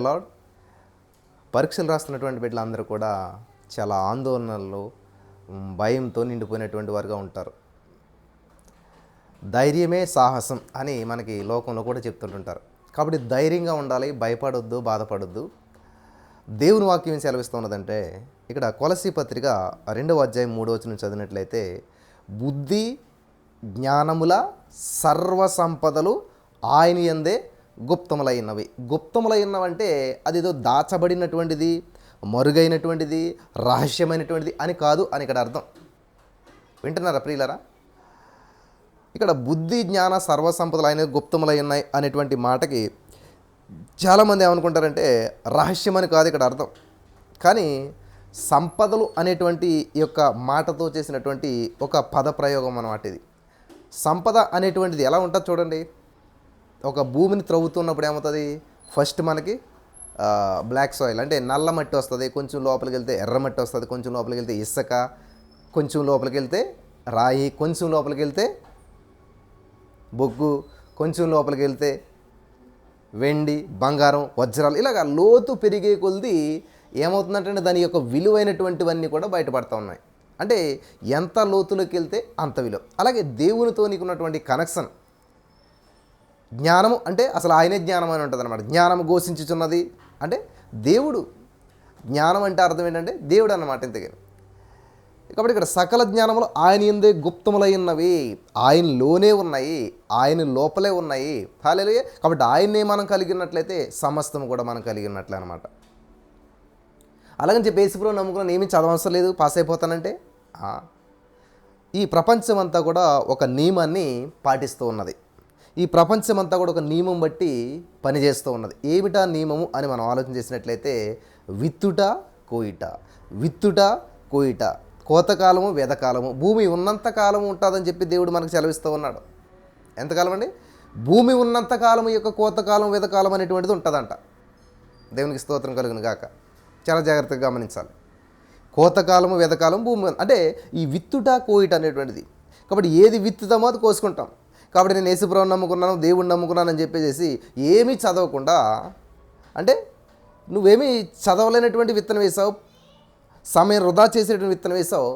Lord. పరీక్షలు రాస్తున్నటువంటి బిడ్డలందరూ కూడా చాలా ఆందోళనలో భయంతో నిండిపోయినటువంటి వారుగా ఉంటారు. ధైర్యమే సాహసం అని మనకి లోకంలో కూడా చెప్తుంటుంటారు. కాబట్టి ధైర్యంగా ఉండాలి, భయపడొద్దు, బాధపడొద్దు. దేవుని వాక్యం ఏం సెలవిస్తున్నదంటే, ఇక్కడ కొలసీ పత్రిక 2వ అధ్యాయం 3వ వచనం చదివినట్లయితే, బుద్ధి జ్ఞానముల సర్వ సంపదలు ఆయన యందే గుప్తములైనవి. గుప్తములైనవంటే అదేదో దాచబడినటువంటిది, మరుగైనటువంటిది, రహస్యమైనటువంటిది అని కాదు అని ఇక్కడ అర్థం. వింటున్నారా ప్రియులారా? ఇక్కడ బుద్ధి జ్ఞాన సర్వసంపదలు ఆయన గుప్తములై ఉన్నాయి అనేటువంటి మాటకి చాలామంది ఏమనుకుంటారంటే రహస్యం అని కాదు ఇక్కడ అర్థం. కానీ సంపదలు అనేటువంటి ఈ యొక్క మాటతో చేసినటువంటి ఒక పద ప్రయోగం అన్నమాట ఇది. సంపద అనేటువంటిది ఎలా ఉంటుంది చూడండి. ఒక భూమిని త్రవ్వుతున్నప్పుడు ఏమవుతుంది, ఫస్ట్ మనకి బ్లాక్ సాయిల్ అంటే నల్ల మట్టి వస్తుంది, కొంచెం లోపలికి వెళ్తే ఎర్ర మట్టి వస్తుంది, కొంచెం లోపలికి వెళ్తే ఇసుక, కొంచెం లోపలికి వెళ్తే రాయి, కొంచెం లోపలికి వెళ్తే బొగ్గు, కొంచెం లోపలికి వెళ్తే వెండి, బంగారం, వజ్రాలు, ఇలాగ లోతు పెరిగే కొలది ఏమవుతుందంటే దాని యొక్క విలువైనటువంటివన్నీ కూడా బయటపడుతూ ఉన్నాయి. అంటే ఎంత లోతులోకి వెళ్తే అంత విలువ. అలాగే దేవునితో నీకు ఉన్నటువంటి కనెక్షన్, జ్ఞానము అంటే అసలు ఆయనే జ్ఞానం అని ఉంటుంది అనమాట. జ్ఞానము ఘోషించుచున్నది అంటే దేవుడు. జ్ఞానం అంటే అర్థం ఏంటంటే దేవుడు అన్నమాట. ఇంతకీ కాబట్టి ఇక్కడ సకల జ్ఞానములు ఆయన యందే గుప్తములై ఉన్నవి, ఆయనలోనే ఉన్నాయి, ఆయన లోపలే ఉన్నాయి. హల్లెలూయా. కాబట్టి ఆయన్నే మనం కలిగి ఉన్నట్లయితే సమస్తం కూడా మనం కలిగి ఉన్నట్లే అనమాట. అలాగని చెప్పి యేసుప్రభువు నమ్ముకున్నాను ఏమీ చదవవసరం లేదు, పాస్ అయిపోతానంటే ఈ ప్రపంచం అంతా కూడా ఒక నియమాన్ని పాటిస్తూ ఉన్నది. ఈ ప్రపంచం అంతా కూడా ఒక నియమం బట్టి పనిచేస్తూ ఉన్నది. ఏమిటా నియమము అని మనం ఆలోచన చేసినట్లయితే విత్తుట కోయిట, విత్తుట కోయిట, కోతకాలము వేదకాలము. భూమి ఉన్నంత కాలము ఉంటుందని చెప్పి దేవుడు మనకు సెలవిస్తూ ఉన్నాడు. ఎంతకాలం అండి? భూమి ఉన్నంత కాలము యొక్క కోతకాలం వేదకాలం అనేటువంటిది ఉంటుందంట. దేవునికి స్తోత్రం కలుగును గాక. చాలా జాగ్రత్తగా గమనించాలి. కోతకాలము వేదకాలం భూమి అంటే ఈ విత్తుట కోయిట అనేటువంటిది. కాబట్టి ఏది విత్తుతామో అది కోసుకుంటాం. కాబట్టి నేను యేసుప్రభువుని నమ్ముకున్నాను, దేవుడిని నమ్ముకున్నాను అని చెప్పేసి ఏమీ చదవకుండా, అంటే నువ్వేమీ చదవలేనటువంటి విత్తనం వేసావు, సమయం వృధా చేసేటువంటి విత్తనం వేసావు,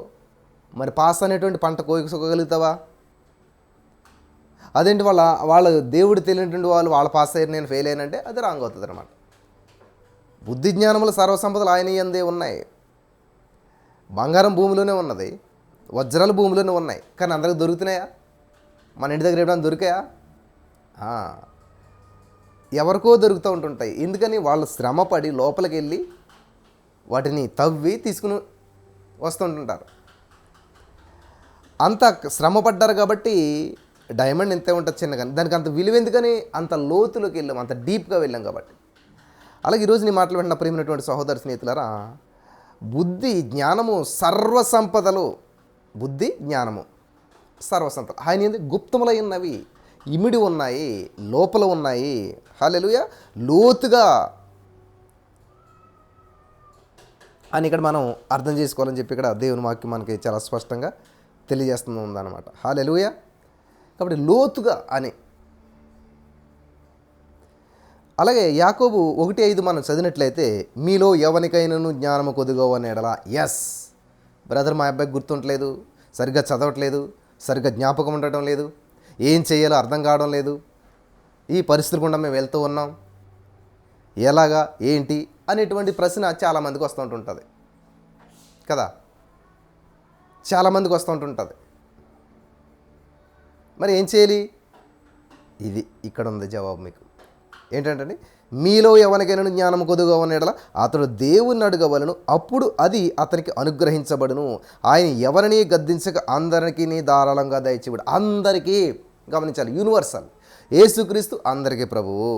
మరి పాస్ అనేటువంటి పంట కోసుకోగలుగుతావా? అదేంటి వాళ్ళ దేవుడు తెలియనటువంటి వాళ్ళ పాస్ అయ్యారు, నేను ఫెయిల్ అయ్యానంటే అది రాంగ్ అవుతుంది అనమాట. బుద్ధి జ్ఞానములు సర్వసంపదలు ఆయన యందే ఉన్నాయి. బంగారం భూమిలోనే ఉన్నది, వజ్రాలు భూమిలోనే ఉన్నాయి. కానీ అందరికి దొరుకుతున్నాయా? మన ఇంటి దగ్గర ఎప్పుడైనా దొరికాయా? ఎవరికో దొరుకుతూ ఉంటుంటాయి. ఎందుకని? వాళ్ళు శ్రమపడి లోపలికి వెళ్ళి వాటిని తవ్వి తీసుకుని వస్తుంటుంటారు. అంత శ్రమపడ్డారు కాబట్టి డైమండ్ ఎంతే ఉంటుంది చిన్నగా, దానికి అంత విలువ ఎందుకని? అంత లోతులోకి వెళ్ళాం, అంత డీప్గా వెళ్ళాం కాబట్టి. అలాగే ఈరోజు నీ మాటలు వింటున్న ప్రియమైనటువంటి సహోదర స్నేహితులారా, బుద్ధి జ్ఞానము సర్వసంపదలు, బుద్ధి జ్ఞానము సర్వసంపద ఆయన యందు గుప్తములై ఉన్నవి, ఇమిడి ఉన్నాయి, లోపల ఉన్నాయి. హల్లెలూయా. లోతుగా అని ఇక్కడ మనం అర్థం చేసుకోవాలని చెప్పి ఇక్కడ దేవుని వాక్యం మనకి చాలా స్పష్టంగా తెలియజేస్తుంది ఉందన్నమాట. హల్లెలూయా. కాబట్టి లోతుగా అని. అలాగే యాకోబు 1:5 మనం చదివినట్లయితే, మీలో ఎవరికైనాను జ్ఞానము కొద్దిగా అని ఎడలా. ఎస్ బ్రదర్, మా అబ్బాయికి గుర్తుంటలేదు, సరిగ్గా చదవట్లేదు, సరిగ్గా జ్ఞాపకం ఉండటం లేదు, ఏం చేయాలో అర్థం కావడం లేదు, ఈ పరిస్థితులు గుండా మేము వెళ్తూ ఉన్నాం, ఎలాగా ఏంటి అనేటువంటి ప్రశ్న చాలామందికి వస్తూ ఉంటుంటుంది కదా. చాలామందికి వస్తూ ఉంటుంటుంది. మరి ఏం చేయాలి? ఇది ఇక్కడ ఉంది జవాబు మీకు. ఏంటంటే, మీలో ఎవరికైనా జ్ఞానము కొద్దిగా ఉన్న యెడల అతడు దేవుణ్ణి అడగవలెను, అప్పుడు అది అతనికి అనుగ్రహించబడును. ఆయన ఎవరిని గద్దించక అందరికీ ధారాళంగా దయచేయబడు. అందరికీ, గమనించాలి, యూనివర్సల్. యేసుక్రీస్తు అందరికీ ప్రభువు.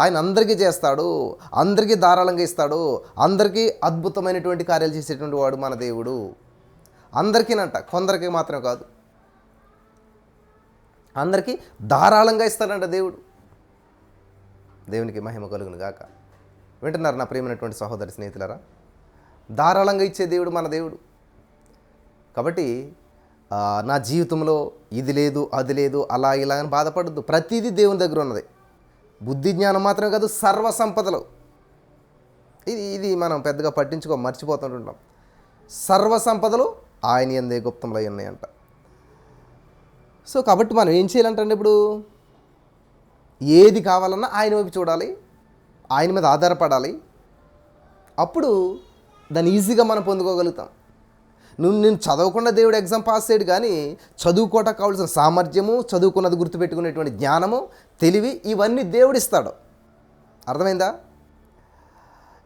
ఆయన అందరికీ చేస్తాడు, అందరికీ ధారాళంగా ఇస్తాడు, అందరికీ అద్భుతమైనటువంటి కార్యాలు చేసేటువంటి వాడు మన దేవుడు. అందరికీనంట, కొందరికి మాత్రం కాదు, అందరికీ ధారాళంగా ఇస్తాడంట దేవుడు. దేవునికి మహిమ కలుగును గాక. వింటున్నారు నా ప్రియమైనటువంటి సహోదరి స్నేహితులారా? ధారాళంగా ఇచ్చే దేవుడు మన దేవుడు. కాబట్టి నా జీవితంలో ఇది లేదు, అది లేదు, అలా ఇలా అని బాధపడద్దు. ప్రతిదీ దేవుని దగ్గర ఉన్నది. బుద్ధి జ్ఞానం మాత్రమే కాదు, సర్వ సంపదలు ఇది ఇది మనం పెద్దగా మర్చిపోతుంటుంటాం. సర్వ సంపదలు ఆయన యందే గుప్తంలో ఉన్నాయంట. సో కాబట్టి మనం ఏం చేయాలంటే ఇప్పుడు ఏది కావాలన్నా ఆయన వైపు చూడాలి, ఆయన మీద ఆధారపడాలి. అప్పుడు దాన్ని ఈజీగా మనం పొందుకోగలుగుతాం. నేను చదవకుండా దేవుడు ఎగ్జామ్ పాస్ చేయడు, కానీ చదువుకోవటానికి కావాల్సిన సామర్థ్యము, చదువుకున్నది గుర్తుపెట్టుకునేటువంటి జ్ఞానము, తెలివి ఇవన్నీ దేవుడు ఇస్తాడు. అర్థమైందా?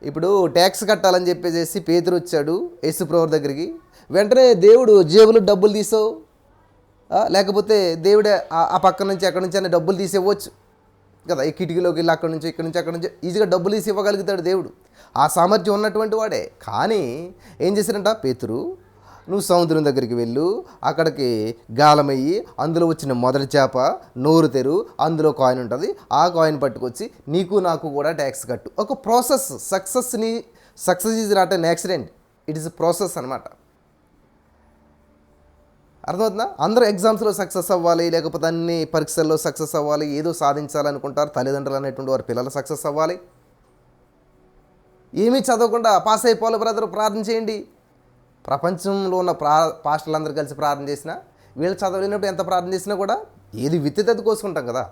ఇప్పుడు ట్యాక్స్ కట్టాలని చెప్పేసి పేతురు వచ్చాడు యేసుప్రభు దగ్గరికి. వెంటనే దేవుడు జేబులో డబ్బులు తీసావు, లేకపోతే దేవుడే ఆ పక్క నుంచి ఎక్కడి నుంచి అనే డబ్బులు తీసేవచ్చు కదా. ఈ కిటికీలోకి వెళ్ళి అక్కడి నుంచి అక్కడి నుంచి ఈజీగా డబ్బులు తీసి ఇవ్వగలుగుతాడు దేవుడు. ఆ సామర్థ్యం ఉన్నటువంటి వాడే. కానీ ఏం చేశారంట, పేతురు నువ్వు సముద్రం దగ్గరికి వెళ్ళు, అక్కడికి గాలమయ్యి అందులో వచ్చిన మొదటి చేప నోరు తెరు, అందులో కాయిన్ ఉంటుంది, ఆ కాయిన్ పట్టుకొచ్చి నీకు నాకు కూడా ట్యాక్స్ కట్టు. ఒక process. Success is not an accident, it is process అనమాట. అర్థమవుతుందా? అందరూ ఎగ్జామ్స్లో సక్సెస్ అవ్వాలి, లేకపోతే అన్ని పరీక్షల్లో సక్సెస్ అవ్వాలి, ఏదో సాధించాలనుకుంటారు. తల్లిదండ్రులు అనేటువంటి వారి పిల్లలు సక్సెస్ అవ్వాలి. ఏమీ చదవకుండా పాస్ అయిపోవాలి బ్రదర్, ప్రార్థన చేయండి. ప్రపంచంలో ఉన్న పాస్టర్లు కలిసి ప్రార్థన చేసినా, వీళ్ళు చదవలేనప్పుడు ఎంత ప్రార్థన చేసినా కూడా ఏది విత్తితే అది కోసుకుంటాం కదా.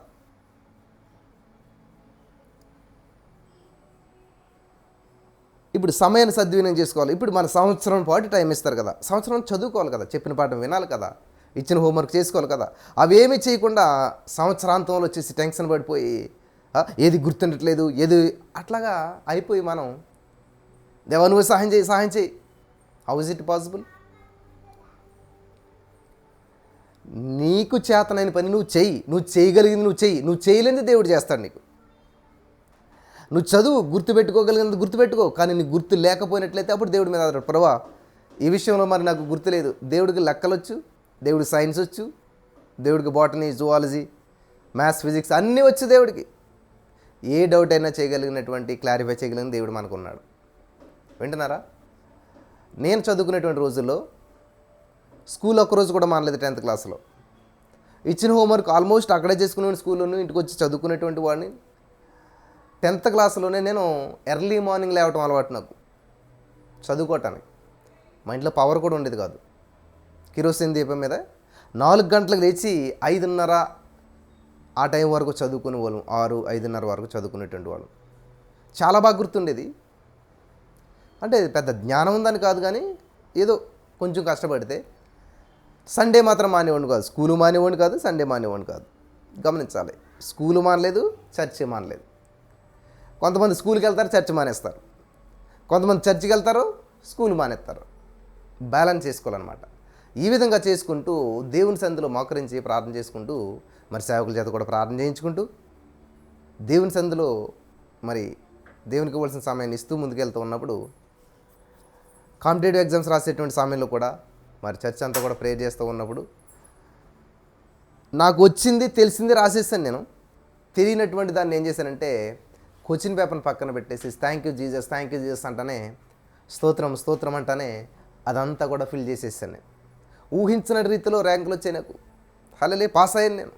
ఇప్పుడు సమయాన్ని సద్వినియోగం చేసుకోవాలి. ఇప్పుడు మన సంవత్సరం పాటు టైం ఇస్తారు కదా, సంవత్సరం చదువుకోవాలి కదా, చెప్పిన పాఠం వినాలి కదా, ఇచ్చిన హోంవర్క్ చేసుకోవాలి కదా. అవేమీ చేయకుండా సంవత్సరాంతంలో వచ్చేసి టెన్షన్ పడిపోయి ఏది గుర్తుండట్లేదు, ఏది అట్లాగా అయిపోయి మనం దేవా నువ్వు సహాయం చేయి. How is it possible? నీకు చేతనైన పని నువ్వు చెయ్యి. నువ్వు చేయగలిగింది నువ్వు చెయ్యి. నువ్వు చేయలేనిది దేవుడు చేస్తాడు నీకు. నువ్వు చదువు, గుర్తుపెట్టుకోగలిగినది గుర్తుపెట్టుకో. కానీ నీకు గుర్తు లేకపోయినట్లయితే అప్పుడు దేవుడి మీద ఆధారపడు. ప్రభా ఈ విషయంలో మరి నాకు గుర్తు లేదు. దేవుడికి లెక్కలొచ్చు, దేవుడికి సైన్స్ వచ్చు, దేవుడికి బాటనీ, జువాలజీ, మ్యాథ్స్, ఫిజిక్స్ అన్నీ వచ్చు దేవుడికి. ఏ డౌట్ అయినా చేయగలిగినటువంటి క్లారిఫై చేయగలిగిన దేవుడు మనకున్నాడు. వింటున్నారా? నేను చదువుకునేటువంటి రోజుల్లో స్కూల్ ఒక్కరోజు కూడా మానలేదు. 10th క్లాస్లో ఇచ్చిన హోంవర్క్ ఆల్మోస్ట్ అక్కడే చేసుకునే స్కూల్లోనూ ఇంటికి వచ్చి చదువుకునేటువంటి వాడిని. 10th క్లాస్లోనే నేను ఎర్లీ మార్నింగ్ లేవటం అలవాటు నాకు చదువుకోవటానికి. మా ఇంట్లో పవర్ కూడా ఉండేది కాదు. కిరోసిన్ దీపం మీద 4 గంటలకు లేచి 5:30 ఆ టైం వరకు చదువుకునే వాళ్ళం. 6, 5:30 వరకు చదువుకునేటువంటి వాళ్ళం. చాలా బాగా గుర్తుండేది. అంటే పెద్ద జ్ఞానం ఉందని కాదు, కానీ ఏదో కొంచెం కష్టపడితే. సండే మాత్రం మానేవాడిని కాదు, స్కూలు మానేవాడిని కాదు, సండే మానేవాడిని కాదు. గమనించాలి, స్కూలు మానలేదు, చర్చి మానలేదు. కొంతమంది స్కూల్కి వెళ్తారు, చర్చి మానేస్తారు. కొంతమంది చర్చికి వెళ్తారు, స్కూల్ మానేస్తారు. బ్యాలెన్స్ చేసుకోవాలన్నమాట. ఈ విధంగా చేసుకుంటూ దేవుని సన్నిధిలో మోకరించి ప్రార్థన చేసుకుంటూ, మరి సేవకుల చేత కూడా ప్రార్థన చేయించుకుంటూ, దేవుని సన్నిధిలో మరి దేవునికి ఇవ్వాల్సిన సమయాన్ని ఇస్తూ ముందుకెళ్తూ ఉన్నప్పుడు, కాంపిటేటివ్ ఎగ్జామ్స్ రాసేటువంటి సమయంలో కూడా మరి చర్చ్ అంతా కూడా ప్రేయర్ చేస్తూ ఉన్నప్పుడు నాకు వచ్చింది తెలిసింది రాసేసాను. నేను తెలియనటువంటి దాన్ని ఏం చేశానంటే క్వశ్చన్ పేపర్ని పక్కన పెట్టేసి థ్యాంక్ యూ జీసస్ అంటానే, స్తోత్రం అంటానే అదంతా కూడా ఫిల్ చేసేసాను. నేను ఊహించిన రీతిలో ర్యాంకులు వచ్చాయి నాకు. హల్లెలూయా, పాస్ అయ్యాను నేను.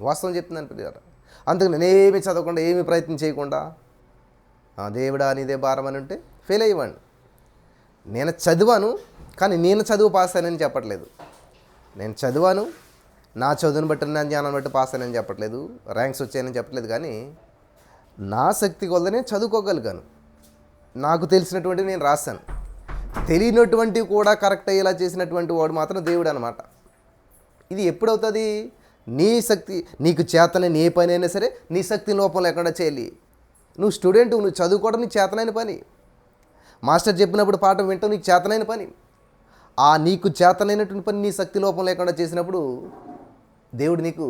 వాస్తవం చెప్తున్నాను పిల్లలు. అందుకు నేను ఏమీ చదవకుండా, ఏమీ ప్రయత్నం చేయకుండా దేవుడా నీదే భారం అని ఉంటే ఫెయిల్ అయ్యేవాడిని. నేను చదివాను, కానీ నేను చదువు పాస్ అయ్యానని చెప్పట్లేదు. నేను చదివాను, నా చదువుని బట్టి, నా జ్ఞానం బట్టి పాస్ అయ్యానని చెప్పట్లేదు, ర్యాంక్స్ వచ్చాయని చెప్పట్లేదు. కానీ నా శక్తి కొలదనే చదువుకోగలిగాను. నాకు తెలిసినటువంటివి నేను రాశాను. తెలియనటువంటివి కూడా కరెక్ట్ అయ్యేలా చేసినటువంటి వాడు మాత్రం దేవుడు అనమాట. ఇది ఎప్పుడవుతుంది? నీ శక్తి, నీకు చేతనైన ఏ పని అయినా సరే నీ శక్తి లోపం లేకుండా చేయాలి. నువ్వు స్టూడెంట్, నువ్వు చదువుకోవడం నీకు చేతనైన పని. మాస్టర్ చెప్పినప్పుడు పాఠం వింటావు, నీకు చేతనైన పని. ఆ నీకు చేతనైనటువంటి పని నీ శక్తి లోపం లేకుండా చేసినప్పుడు దేవుడు నీకు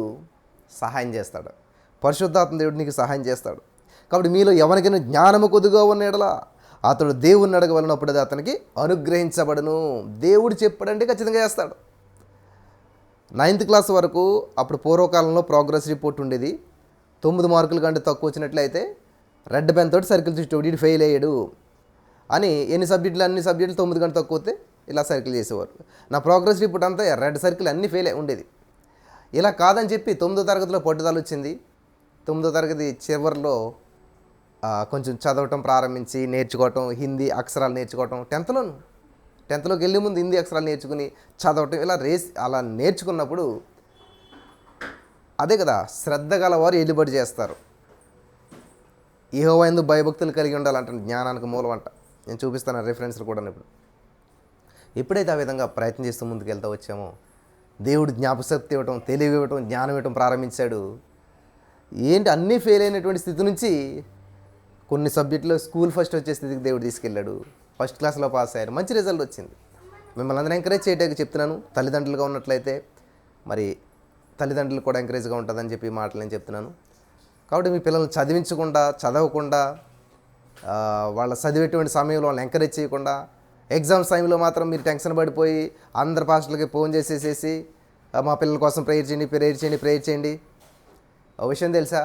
సహాయం చేస్తాడు. పరిశుద్ధాత్మ దేవుడు నీకు సహాయం చేస్తాడు. కాబట్టి మీలో ఎవరికైనా జ్ఞానము కొద్దిగా ఉన్న ఎడల అతడు దేవుణ్ణి అడగవలనప్పుడు అది అతనికి అనుగ్రహించబడును. దేవుడు చెప్పాడంటే ఖచ్చితంగా చేస్తాడు. 9th క్లాస్ వరకు అప్పుడు పూర్వకాలంలో ప్రోగ్రెస్ రిపోర్ట్ ఉండేది. 9 మార్కుల కంటే తక్కువ వచ్చినట్లయితే రెడ్ పెన్ తోటి సర్కిల్ చూసి వీడు ఫెయిల్ అయ్యాడు అని, అన్ని సబ్జెక్టులు 9 కంటే తక్కువ వస్తే ఇలా సర్కిల్ చేసేవారు. నా ప్రోగ్రెస్ రిపోర్ట్ అంతా రెడ్ సర్కిల్ అన్నీ ఫెయిల్ ఉండేది. ఇలా కాదని చెప్పి 9వ తరగతిలో పట్టుదల వచ్చింది. 9వ తరగతి చివరిలో కొంచెం చదవటం ప్రారంభించి నేర్చుకోవటం, హిందీ అక్షరాలు నేర్చుకోవటం. టెన్త్లోకి వెళ్ళే ముందు హిందీ అక్షరాలు నేర్చుకుని చదవటం, ఇలా అలా నేర్చుకున్నప్పుడు అదే కదా, శ్రద్ధ గలవారు ఎలుబడి చేస్తారు. యెహోవా యందు భయభక్తులు కలిగి ఉండాలంట, జ్ఞానానికి మూలం అంట. నేను చూపిస్తాను రిఫరెన్స్లు కూడా. ఇప్పుడు ఎప్పుడైతే ఆ విధంగా ప్రయత్నం చేస్తూ ముందుకు వెళ్తూ వచ్చామో, దేవుడు జ్ఞాపశక్తి ఇవ్వటం, తెలివి ఇవ్వటం, జ్ఞానం ఇవ్వటం ప్రారంభించాడు. అన్నీ ఫెయిల్ అయినటువంటి స్థితి నుంచి కొన్ని సబ్జెక్టులో స్కూల్ ఫస్ట్ వచ్చే స్థితికి దేవుడు తీసుకెళ్ళాడు. ఫస్ట్ క్లాస్లో పాస్ అయ్యారు, మంచి రిజల్ట్ వచ్చింది. మిమ్మల్ని అందరూ ఎంకరేజ్ చేయడానికి చెప్తున్నాను. తల్లిదండ్రులుగా ఉన్నట్లయితే మరి తల్లిదండ్రులు కూడా ఎంకరేజ్గా ఉంటుందని చెప్పి ఈ మాటలు నేను చెప్తున్నాను. కాబట్టి మీ పిల్లల్ని చదవకుండా వాళ్ళ చదివేటువంటి సమయంలో వాళ్ళని ఎంకరేజ్ చేయకుండా, ఎగ్జామ్స్ టైంలో మాత్రం మీరు టెన్షన్ పడిపోయి అందరి పాస్టర్లకి ఫోన్ చేసేసేసి మా పిల్లల కోసం ప్రేయర్ చేయండి. ఒక విషయం తెలుసా,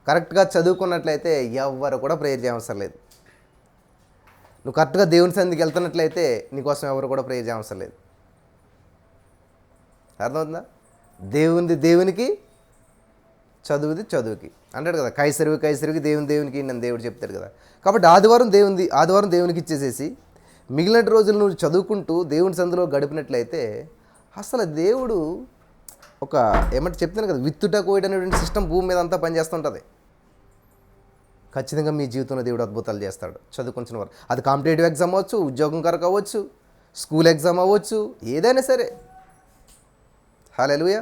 కరెక్ట్గా చదువుకున్నట్లయితే ఎవ్వరు కూడా ప్రేయర్ చేయవసరం లేదు. నువ్వు కరెక్ట్గా దేవుని సన్నిధికి వెళ్తున్నట్లయితే నీకోసం ఎవరు కూడా ప్రేయర్ చేయవసరం లేదు. అర్థమవుతుందా? దేవునికి, చదువుకి అంటాడు కదా, కైసరికి దేవునికి నన్ను దేవుడు చెప్తాడు కదా. కాబట్టి ఆదివారం దేవునికి ఇచ్చేసేసి మిగిలిన రోజులు నువ్వు చదువుకుంటూ దేవుని సందులో గడిపినట్లయితే అసలు దేవుడు చెప్తాను కదా, విత్తుట కోయడనేటువంటి సిస్టమ్ భూమి మీద అంతా పనిచేస్తుంటుంది. ఖచ్చితంగా మీ జీవితంలో దేవుడు అద్భుతాలు చేస్తాడు. చదువుకుంటున్న వారు, అది కాంపిటేటివ్ ఎగ్జామ్ అవ్వచ్చు, ఉద్యోగం కొరకు అవ్వచ్చు, స్కూల్ ఎగ్జామ్ అవ్వచ్చు, ఏదైనా సరే. హల్లెలూయా.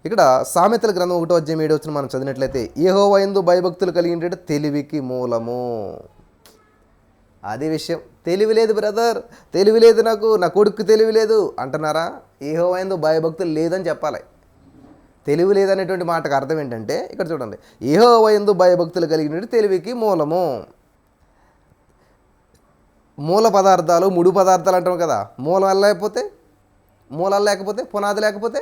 ఇక్కడ సామెతల గ్రంథం 1:7 మనం చదివినట్లయితే, యెహోవా యందు భయభక్తులు కలిగినట్టు తెలివికి మూలము. అదే విషయం. తెలివి లేదు బ్రదర్, తెలివి లేదు, నా కొడుకు తెలివి లేదు అంటున్నారా? యెహోవా యందు భయభక్తులు లేదని చెప్పాలి. తెలివి లేదనేటువంటి మాటకు అర్థం ఏంటంటే, ఇక్కడ చూడండి, యెహోవా యందు భయభక్తులు కలిగినట్టు తెలివికి మూలము. మూల పదార్థాలు, ముడి పదార్థాలు అంటాం కదా. మూలాలు లేకపోతే పునాది లేకపోతే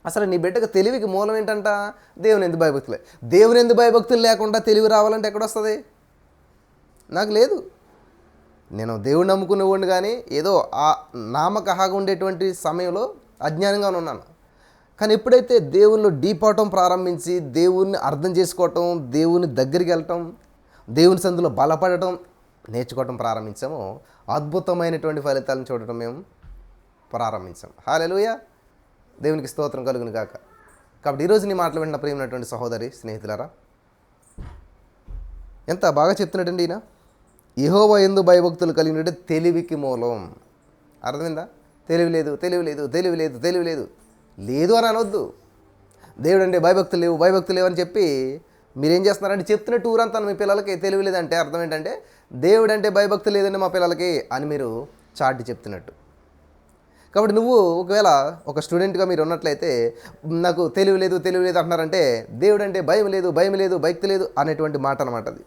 అసలు నీ బిడ్డకు తెలివికి మూలం ఏంటంట? దేవుని యందు భయభక్తులే. దేవుని యందు భయభక్తులు లేకుండా తెలివి రావాలంటే ఎక్కడొస్తుంది? నాకు లేదు. నేను దేవుడిని నమ్ముకునేవాడిని, కానీ ఏదో ఆ నామకహాగా ఉండేటువంటి సమయంలో అజ్ఞానంగా ఉన్నాను. కానీ ఎప్పుడైతే దేవుళ్ళు డీప్ అవటం ప్రారంభించి, దేవుణ్ణి అర్థం చేసుకోవటం, దేవుని దగ్గరికి వెళ్ళటం, దేవుని సందులో బలపడటం నేర్చుకోవటం ప్రారంభించామో, అద్భుతమైనటువంటి ఫలితాలను చూడటం మేము ప్రారంభించాం. హల్లెలూయా. దేవునికి స్తోత్రం కలుగును గాక. కాబట్టి ఈరోజు నీ మాటలు విన్న ప్రియమైనటువంటి సహోదరి స్నేహితులారా, ఎంత బాగా చెప్తున్నట్టండి ఈయన. యెహోవా యందు భయభక్తులు కలిగినట్టు తెలివికి మూలం. అర్థమైందా? తెలివి లేదు లేదు అని అనొద్దు. దేవుడు అంటే భయభక్తులు లేవు అని చెప్పి మీరేం చేస్తున్నారంటే చెప్తున్నట్టు ఊరంతా మీ పిల్లలకి తెలివి లేదంటే అర్థం ఏంటంటే, దేవుడు అంటే భయభక్తులు లేదండి మా పిల్లలకి అని మీరు చాటి చెప్తున్నట్టు. కాబట్టి నువ్వు ఒకవేళ ఒక స్టూడెంట్గా మీరు ఉన్నట్లయితే, నాకు తెలివి లేదు అంటున్నారంటే, దేవుడు అంటే భయం లేదు భక్తి లేదు అనేటువంటి మాట అనమాట అది.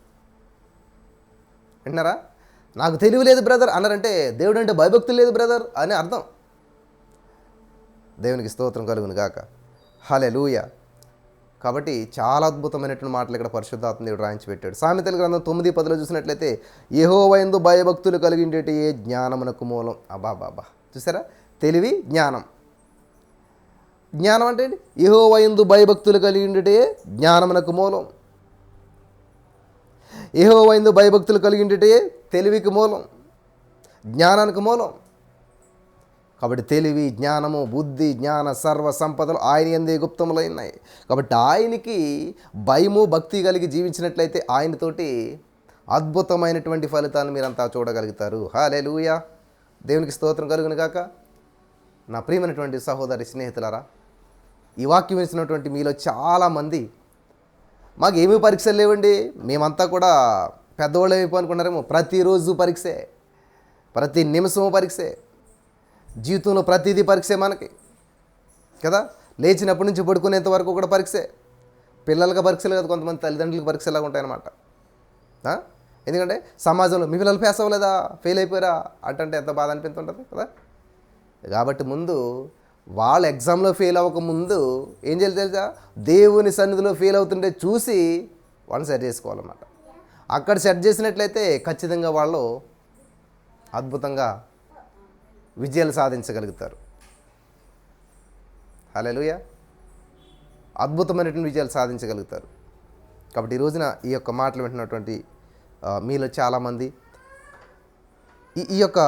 వింటున్నారా? నాకు తెలివి లేదు బ్రదర్ అన్నారంటే, దేవుడు అంటే భయభక్తులు లేదు బ్రదర్ అని అర్థం. దేవునికి స్తోత్రం కలుగును గాక. హల్లెలూయా. కాబట్టి చాలా అద్భుతమైనటువంటి మాటలు ఇక్కడ పరిశుద్ధాత్మ దేవుడు రాయించి పెట్టాడు. సామెతల గ్రంథం 9:10 చూసినట్లయితే, యెహోవా యందు భయభక్తులు కలిగిండేటి ఏ జ్ఞానమునకు మూలం. అబాబాబా, చూసారా? తెలివి, జ్ఞానం అంటే ఏంటి? యెహోవా యందు భయభక్తులు కలిగిండేటి జ్ఞానమునకు మూలం. యెహోవా యందు భయభక్తులు కలిగిండేటి తెలివికి మూలం, జ్ఞానానికి మూలం. కాబట్టి తెలివి, జ్ఞానము, బుద్ధి, జ్ఞాన సర్వ సంపదలు ఆయన యందే గుప్తములైనాయి. కాబట్టి ఆయనకి భయము, భక్తి కలిగి జీవించినట్లయితే ఆయనతోటి అద్భుతమైనటువంటి ఫలితాలను మీరంతా చూడగలుగుతారు. హల్లెలూయా. దేవునికి స్తోత్రం కలుగును గాక. నా ప్రియమైనటువంటి సహోదరి స్నేహితులారా, ఈ వాక్యం వినిసినటువంటి మీలో చాలామంది, మాకు ఏమీ పరీక్షలు లేవండి, మేమంతా కూడా పెద్దవాళ్ళు అయిపోనుకున్నారేమో. ప్రతిరోజు పరీక్షే, ప్రతి నిమిషము పరీక్షే, జీవితంలో ప్రతిదీ పరీక్షే మనకి కదా. లేచినప్పటి నుంచి పడుకునేంత వరకు కూడా పరీక్షే. పిల్లలకి పరీక్షలు కదా, కొంతమంది తల్లిదండ్రులకు పరీక్షలాగా ఉంటాయన్నమాట. ఎందుకంటే సమాజంలో మీ పిల్లలు పాస్ అవ్వలేదా, ఫెయిల్ అయిపోయారా అంటే ఎంత బాధ అనిపిస్తుంటుంది కదా. కాబట్టి ముందు వాళ్ళ ఎగ్జామ్లో ఫెయిల్ అవ్వకముందు ఏం చేయాలి తెలుసా? దేవుని సన్నిధిలో ఫెయిల్ అవుతుంటే చూసి వాళ్ళని సెట్ చేసుకోవాలన్నమాట. అక్కడ సెట్ చేసినట్లయితే ఖచ్చితంగా వాళ్ళు అద్భుతంగా విజయాలు సాధించగలుగుతారు. హల్లెలూయా. అద్భుతమైనటువంటి విజయాలు సాధించగలుగుతారు. కాబట్టి ఈ రోజున ఈ యొక్క మాటలు వింటున్నటువంటి మీలో చాలామంది ఈ యొక్క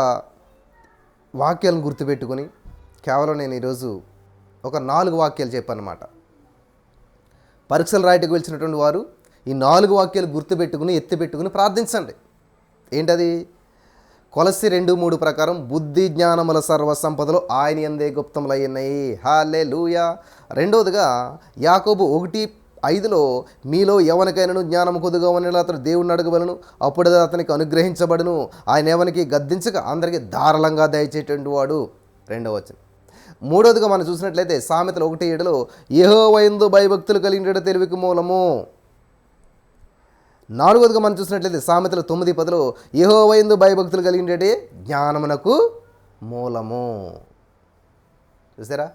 వాక్యాలను గుర్తుపెట్టుకొని కేవలం నేను ఈరోజు ఒక 4 వాక్యాలు చెప్పానమాట. పరీక్షలు రాయటకు వచ్చినటువంటి వారు ఈ 4 వాక్యాలు గుర్తుపెట్టుకుని ఎత్తిపెట్టుకుని ప్రార్థించండి. ఏంటది? కొలస్సి 2:3 ప్రకారం బుద్ధి జ్ఞానముల సర్వ సంపదలు ఆయన యందే గుప్తములయ్యున్నాయి. హల్లెలూయా. రెండవదిగా యాకోబు 1:5లో మీలో ఎవరికైనాను జ్ఞానము కొద్దుగా ఉన్న అతడు దేవుడిని అడగవలను, అప్పుడు అతనికి అనుగ్రహించబడును. ఆయన ఎవరికి గద్దించక అందరికీ ధారాళంగా దయచేటువంటి వాడు. 2వ వచనం. మూడవదిగా మనం చూసినట్లయితే సామెతలు 1:7లో యెహోవా యందు భయభక్తులు కలిగిన తెలివికి మూలము. 4వదిగా మనం చూసినట్లయితే సామెతలు 9:10లో యెహోవా యందు భయభక్తులు కలిగినటే జ్ఞానమునకు మూలము. చూసారా?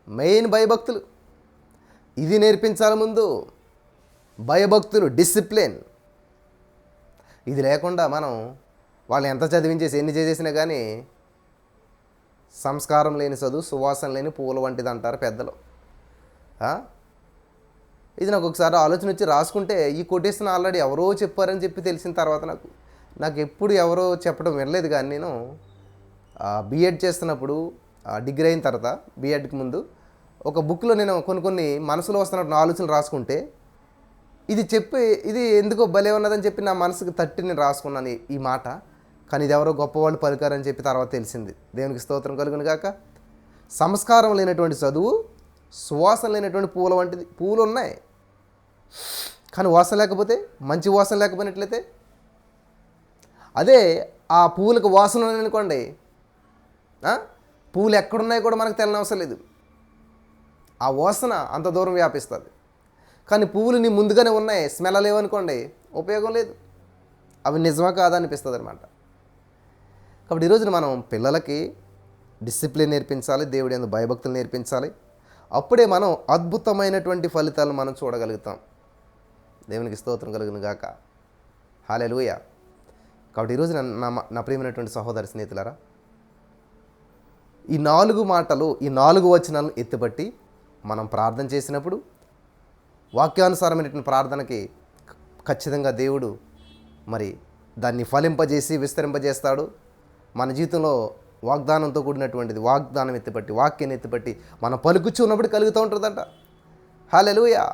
మెయిన్ భయభక్తులు. ఇది నేర్పించాలి ముందు. భయభక్తులు, డిసిప్లిన్. ఇది లేకుండా మనం వాళ్ళు ఎంత చదివించేసి ఎన్ని చేసేసినా కానీ సంస్కారం లేని చదువు సువాసన లేని పూల వంటిది అంటారు పెద్దలు. ఇది నాకు ఒకసారి ఆలోచన వచ్చి రాసుకుంటే ఈ కొటేషన్ ఆల్రెడీ ఎవరో చెప్పారని చెప్పి తెలిసిన తర్వాత నాకు ఎప్పుడు ఎవరో చెప్పడం వినలేదు. కానీ నేను బీఎడ్ చేస్తున్నప్పుడు డిగ్రీ అయిన తర్వాత బీఎడ్కి ముందు ఒక బుక్లో నేను కొన్ని మనసులో వస్తున్నట్టు ఆలోచనలు రాసుకుంటే ఇది ఎందుకో భలే ఉన్నదని చెప్పి నా మనసుకు తట్టి నేను రాసుకున్నాను ఈ మాట. కానీ ఇది ఎవరో గొప్పవాళ్ళు పలికారని చెప్పి తర్వాత తెలిసింది. దేవునికి స్తోత్రం కలుగును గాక. సంస్కారం లేనటువంటి చదువు సువాసన లేనటువంటి పూల వంటిది. పూలు ఉన్నాయి కానీ వాసన లేకపోతే, మంచి వాసన లేకపోయినట్లయితే, అదే ఆ పువ్వులకు వాసన అనుకోండి, పువ్వులు ఎక్కడున్నాయి కూడా మనకు తెలియనవసరం లేదు. ఆ వాసన అంత దూరం వ్యాపిస్తుంది. కానీ పువ్వులు నీ ముందుగానే ఉన్నాయి, స్మెల్ లేవనుకోండి, ఉపయోగం లేదు. అవి నిజమా కాదా అనిపిస్తుంది అనమాట. కాబట్టి ఈరోజున మనం పిల్లలకి డిసిప్లిన్ నేర్పించాలి, దేవుడి యందు భయభక్తులు నేర్పించాలి. అప్పుడే మనం అద్భుతమైనటువంటి ఫలితాలు మనం చూడగలుగుతాం. దేవునికి స్తోత్రం కలుగును గాక. హల్లెలూయా. కాబట్టి ఈరోజు నా ప్రియమైనటువంటి సహోదరి స్నేహితులారా, ఈ 4 మాటలు, ఈ 4 వచనాలను ఎత్తిపట్టి మనం ప్రార్థన చేసినప్పుడు వాక్యానుసారమైనటువంటి ప్రార్థనకి ఖచ్చితంగా దేవుడు మరి దాన్ని ఫలింపజేసి విస్తరింపజేస్తాడు. మన జీవితంలో వాగ్దానంతో కూడినటువంటిది, వాగ్దానం ఎత్తిపట్టి, వాక్యాన్ని ఎత్తిపట్టి మనం పలుకుచున్నప్పుడు కలుగుతూ ఉంటుందంట. హల్లెలూయా.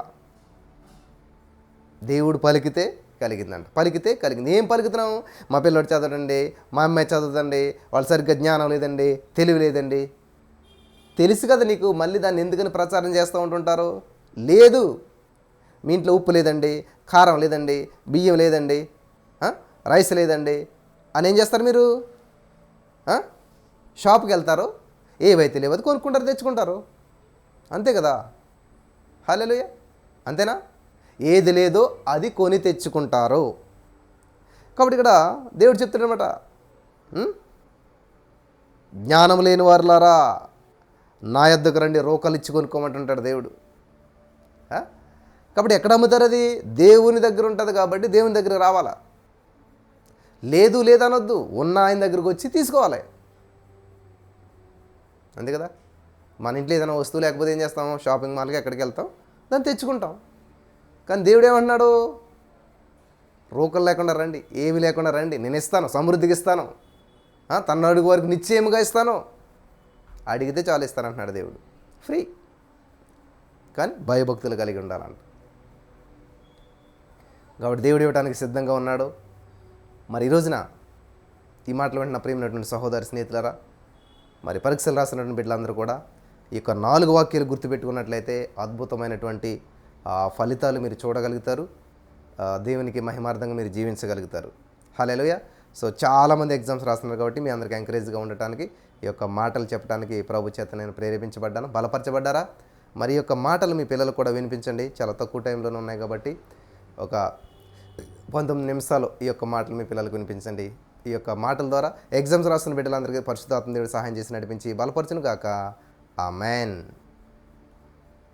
దేవుడు పలికితే కలిగిందంట. పలికితే కలిగింది. ఏం పలుకుతున్నాం? మా పిల్లడు చదవడండి, మా అమ్మాయి చదవదండి, వాళ్ళు సరిగ్గా జ్ఞానం లేదండి, తెలివి లేదండి. తెలుసు కదా నీకు, మళ్ళీ దాన్ని ఎందుకని ప్రచారం చేస్తూ ఉంటుంటారు? లేదు. మీ ఇంట్లో ఉప్పు లేదండి, కారం లేదండి, బియ్యం లేదండి, రైస్ లేదండి అని ఏం చేస్తారు మీరు? షాప్కి వెళ్తారు, ఏవైతే లేవో అది కొనుక్కుంటారు, తెచ్చుకుంటారు. అంతే కదా. హల్లెలూయా. అంతేనా? ఏది లేదో అది కొని తెచ్చుకుంటారు. కాబట్టి ఇక్కడ దేవుడు చెప్తాడనమాట, జ్ఞానం లేని వారులారా నా యొద్దకు రండి, రోకలు ఇచ్చి కొనుక్కోమంటుంటాడు దేవుడు. కాబట్టి ఎక్కడ అమ్ముతారు? అది దేవుని దగ్గర ఉంటుంది. కాబట్టి దేవుని దగ్గరికి రావాలా. లేదు లేదనొద్దు, ఉన్న ఆయన దగ్గరకు వచ్చి తీసుకోవాలి. అంతే కదా. మన ఇంట్లో ఏదైనా వస్తువు లేకపోతే ఏం చేస్తాం? షాపింగ్ మాల్కి ఎక్కడికి వెళ్తాం, దాన్ని తెచ్చుకుంటాం. కానీ దేవుడు ఏమన్నాడు? రోకలు లేకుండా రండి, ఏమి లేకుండా రండి, నేను ఇస్తాను, సమృద్ధికి ఇస్తాను, తన అడుగు వరకు నిశ్చయముగా ఇస్తాను, అడిగితే చాలు ఇస్తానంటున్నాడు దేవుడు. ఫ్రీ. కానీ భయభక్తులు కలిగి ఉండాలంట. కాబట్టి దేవుడు ఇవ్వడానికి సిద్ధంగా ఉన్నాడు. మరి ఈ రోజున ఈ మాటలు వెంటనే ప్రియమైనటువంటి సహోదరి స్నేహితులారా, మరి పరీక్షలు రాసినటువంటి బిడ్డలందరూ కూడా ఈ యొక్క 4 వాక్యాలు గుర్తుపెట్టుకున్నట్లయితే అద్భుతమైనటువంటి ఫలితాలు మీరు చూడగలుగుతారు. దేవునికి మహిమార్థంగా మీరు జీవించగలుగుతారు. హల్లెలూయా. సో చాలామంది ఎగ్జామ్స్ రాస్తున్నారు కాబట్టి మీ అందరికీ ఎంకరేజ్గా ఉండటానికి ఈ యొక్క మాటలు చెప్పడానికి ప్రభు చేత నేను ప్రేరేపించబడ్డాను. బలపరచబడ్డారా? మరి యొక్క మాటలు మీ పిల్లలు కూడా వినిపించండి. చాలా తక్కువ టైంలోనే ఉన్నాయి కాబట్టి ఒక 19 నిమిషాలు ఈ యొక్క మాటలు మీ పిల్లలకు వినిపించండి. ఈ యొక్క మాటల ద్వారా ఎగ్జామ్స్ రాస్తున్న బిడ్డలందరికీ పరిశుద్ధాత్మ దేవుడు సహాయం చేసి నడిపించి బలపరచును గాక. ఆమేన్.